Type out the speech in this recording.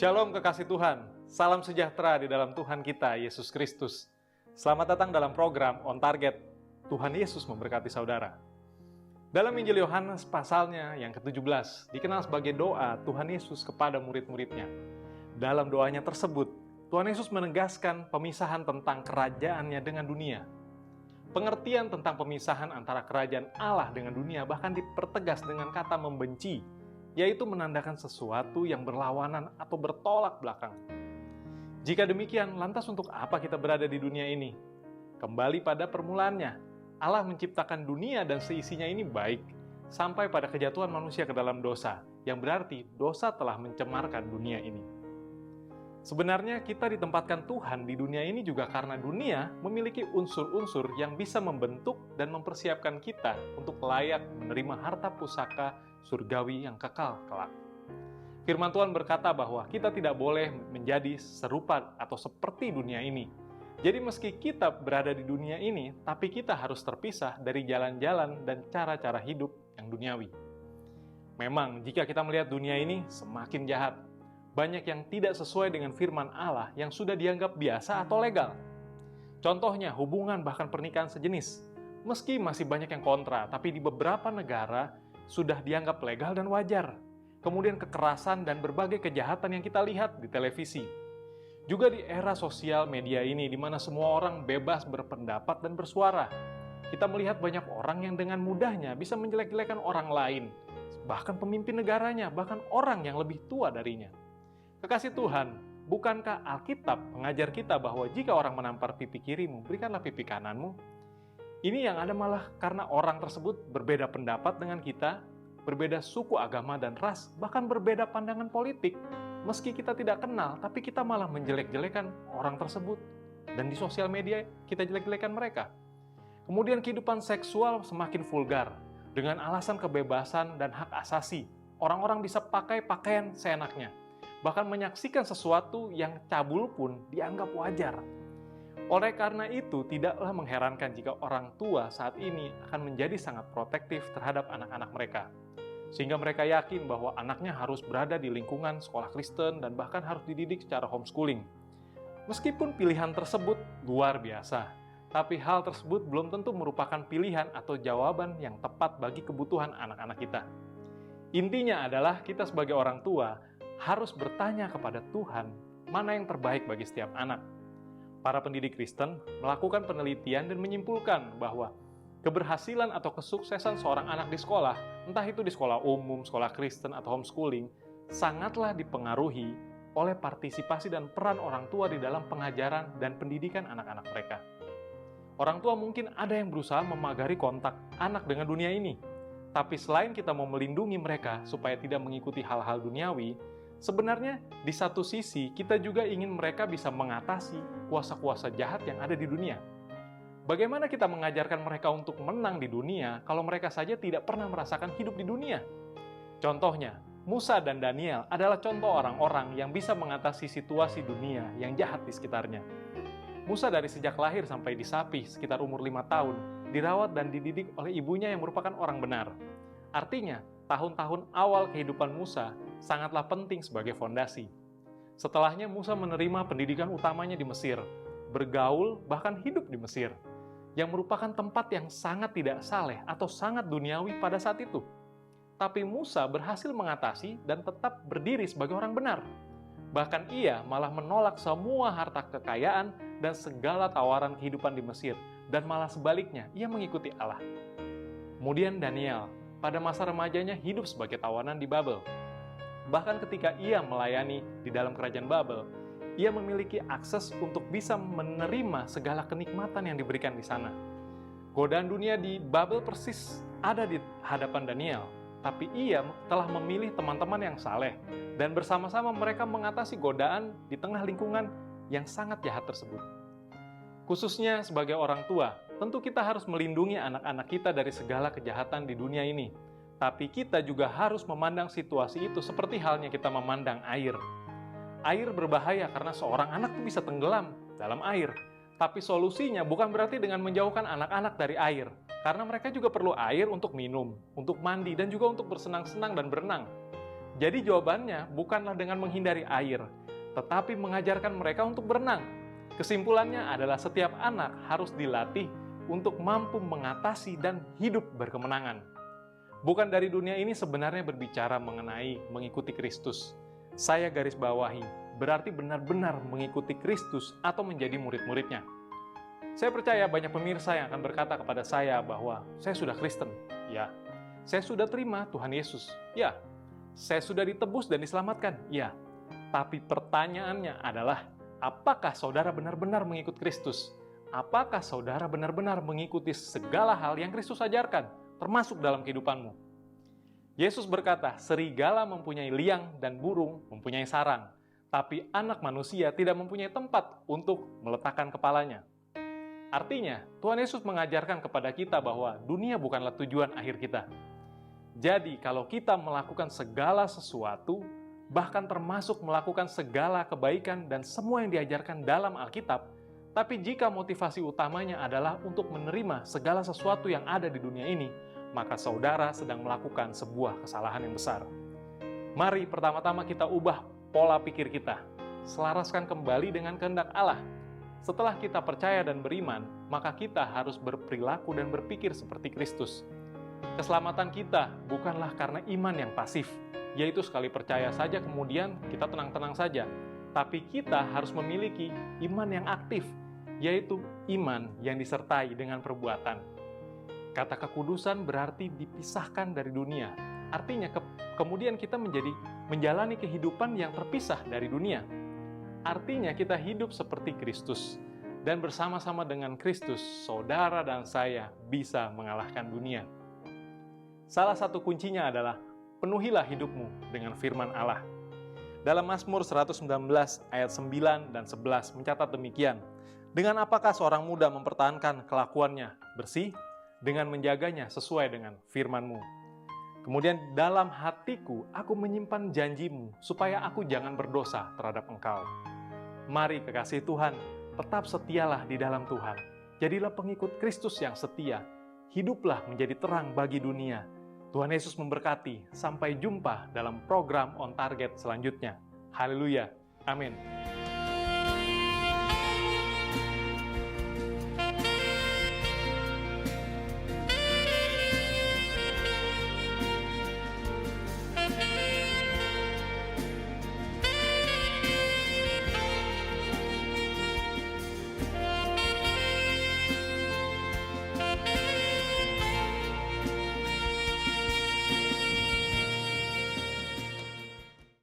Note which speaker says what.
Speaker 1: Shalom kekasih Tuhan, salam sejahtera di dalam Tuhan kita, Yesus Kristus. Selamat datang dalam program On Target, Tuhan Yesus memberkati saudara. Dalam Injil Yohanes pasalnya yang ke-17, dikenal sebagai doa Tuhan Yesus kepada murid-muridnya. Dalam doanya tersebut, Tuhan Yesus menegaskan pemisahan tentang kerajaannya dengan dunia. Pengertian tentang pemisahan antara kerajaan Allah dengan dunia bahkan dipertegas dengan kata membenci, yaitu menandakan sesuatu yang berlawanan atau bertolak belakang. Jika demikian, lantas untuk apa kita berada di dunia ini? Kembali pada permulaannya, Allah menciptakan dunia dan seisinya ini baik, sampai pada kejatuhan manusia ke dalam dosa, yang berarti dosa telah mencemarkan dunia ini. Sebenarnya kita ditempatkan Tuhan di dunia ini juga karena dunia memiliki unsur-unsur yang bisa membentuk dan mempersiapkan kita untuk layak menerima harta pusaka surgawi yang kekal kelak. Firman Tuhan berkata bahwa kita tidak boleh menjadi serupa atau seperti dunia ini. Jadi meski kita berada di dunia ini, tapi kita harus terpisah dari jalan-jalan dan cara-cara hidup yang duniawi. Memang jika kita melihat dunia ini semakin jahat, banyak yang tidak sesuai dengan firman Allah yang sudah dianggap biasa atau legal. Contohnya hubungan bahkan pernikahan sejenis. Meski masih banyak yang kontra, tapi di beberapa negara sudah dianggap legal dan wajar. Kemudian kekerasan dan berbagai kejahatan yang kita lihat di televisi. Juga di era sosial media ini, di mana semua orang bebas berpendapat dan bersuara. Kita melihat banyak orang yang dengan mudahnya bisa menjelek-jelekan orang lain, bahkan pemimpin negaranya, bahkan orang yang lebih tua darinya. Kekasih Tuhan, bukankah Alkitab mengajar kita bahwa jika orang menampar pipi kirimu, berikanlah pipi kananmu? Ini yang ada malah karena orang tersebut berbeda pendapat dengan kita, berbeda suku, agama, dan ras, bahkan berbeda pandangan politik. Meski kita tidak kenal, tapi kita malah menjelek-jelekan orang tersebut. Dan di sosial media, kita jelek-jelekan mereka. Kemudian kehidupan seksual semakin vulgar. Dengan alasan kebebasan dan hak asasi, orang-orang bisa pakai pakaian seenaknya. Bahkan menyaksikan sesuatu yang cabul pun dianggap wajar. Oleh karena itu, tidaklah mengherankan jika orang tua saat ini akan menjadi sangat protektif terhadap anak-anak mereka. Sehingga mereka yakin bahwa anaknya harus berada di lingkungan sekolah Kristen dan bahkan harus dididik secara homeschooling. Meskipun pilihan tersebut luar biasa, tapi hal tersebut belum tentu merupakan pilihan atau jawaban yang tepat bagi kebutuhan anak-anak kita. Intinya adalah kita sebagai orang tua harus bertanya kepada Tuhan mana yang terbaik bagi setiap anak. Para pendidik Kristen melakukan penelitian dan menyimpulkan bahwa keberhasilan atau kesuksesan seorang anak di sekolah, entah itu di sekolah umum, sekolah Kristen, atau homeschooling, sangatlah dipengaruhi oleh partisipasi dan peran orang tua di dalam pengajaran dan pendidikan anak-anak mereka. Orang tua mungkin ada yang berusaha memagari kontak anak dengan dunia ini, tapi selain kita mau melindungi mereka supaya tidak mengikuti hal-hal duniawi, sebenarnya di satu sisi kita juga ingin mereka bisa mengatasi kuasa-kuasa jahat yang ada di dunia. Bagaimana kita mengajarkan mereka untuk menang di dunia kalau mereka saja tidak pernah merasakan hidup di dunia? Contohnya, Musa dan Daniel adalah contoh orang-orang yang bisa mengatasi situasi dunia yang jahat di sekitarnya. Musa dari sejak lahir sampai disapi sekitar umur 5 tahun, dirawat dan dididik oleh ibunya yang merupakan orang benar. Artinya, tahun-tahun awal kehidupan Musa sangatlah penting sebagai fondasi. Setelahnya Musa menerima pendidikan utamanya di Mesir, bergaul bahkan hidup di Mesir, yang merupakan tempat yang sangat tidak saleh atau sangat duniawi pada saat itu. Tapi Musa berhasil mengatasi dan tetap berdiri sebagai orang benar. Bahkan ia malah menolak semua harta kekayaan dan segala tawaran kehidupan di Mesir, dan malah sebaliknya, ia mengikuti Allah. Kemudian Daniel, pada masa remajanya hidup sebagai tawanan di Babel. Bahkan ketika ia melayani di dalam kerajaan Babel, ia memiliki akses untuk bisa menerima segala kenikmatan yang diberikan di sana. Godaan dunia di Babel persis ada di hadapan Daniel, tapi ia telah memilih teman-teman yang saleh, dan bersama-sama mereka mengatasi godaan di tengah lingkungan yang sangat jahat tersebut. Khususnya sebagai orang tua, tentu kita harus melindungi anak-anak kita dari segala kejahatan di dunia ini. Tapi kita juga harus memandang situasi itu seperti halnya kita memandang air. Air berbahaya karena seorang anak itu bisa tenggelam dalam air. Tapi solusinya bukan berarti dengan menjauhkan anak-anak dari air. Karena mereka juga perlu air untuk minum, untuk mandi, dan juga untuk bersenang-senang dan berenang. Jadi jawabannya bukanlah dengan menghindari air, tetapi mengajarkan mereka untuk berenang. Kesimpulannya adalah setiap anak harus dilatih untuk mampu mengatasi dan hidup berkemenangan. Bukan dari dunia ini sebenarnya berbicara mengenai mengikuti Kristus. Saya garis bawahi, berarti benar-benar mengikuti Kristus atau menjadi murid-muridnya. Saya percaya banyak pemirsa yang akan berkata kepada saya bahwa saya sudah Kristen. Ya, saya sudah terima Tuhan Yesus. Ya, saya sudah ditebus dan diselamatkan. Ya, tapi pertanyaannya adalah, apakah saudara benar-benar mengikut Kristus? Apakah saudara benar-benar mengikuti segala hal yang Kristus ajarkan, termasuk dalam kehidupanmu? Yesus berkata, serigala mempunyai liang dan burung mempunyai sarang, tapi anak manusia tidak mempunyai tempat untuk meletakkan kepalanya. Artinya, Tuhan Yesus mengajarkan kepada kita bahwa dunia bukanlah tujuan akhir kita. Jadi, kalau kita melakukan segala sesuatu, bahkan termasuk melakukan segala kebaikan dan semua yang diajarkan dalam Alkitab, tapi jika motivasi utamanya adalah untuk menerima segala sesuatu yang ada di dunia ini, maka saudara sedang melakukan sebuah kesalahan yang besar. Mari pertama-tama kita ubah pola pikir kita, selaraskan kembali dengan kehendak Allah. Setelah kita percaya dan beriman, maka kita harus berperilaku dan berpikir seperti Kristus. Keselamatan kita bukanlah karena iman yang pasif, yaitu sekali percaya saja kemudian kita tenang-tenang saja. Tapi kita harus memiliki iman yang aktif, yaitu iman yang disertai dengan perbuatan. Kata kekudusan berarti dipisahkan dari dunia. Artinya kemudian kita menjalani kehidupan yang terpisah dari dunia. Artinya kita hidup seperti Kristus. Dan bersama-sama dengan Kristus, saudara dan saya bisa mengalahkan dunia. Salah satu kuncinya adalah penuhilah hidupmu dengan firman Allah. Dalam Mazmur 119 ayat 9 dan 11 mencatat demikian, dengan apakah seorang muda mempertahankan kelakuannya bersih? Dengan menjaganya sesuai dengan firman-Mu. Kemudian dalam hatiku aku menyimpan janjimu supaya aku jangan berdosa terhadap Engkau. Mari kekasih Tuhan, tetap setialah di dalam Tuhan. Jadilah pengikut Kristus yang setia. Hiduplah menjadi terang bagi dunia. Tuhan Yesus memberkati. Sampai jumpa dalam program On Target selanjutnya. Haleluya. Amin.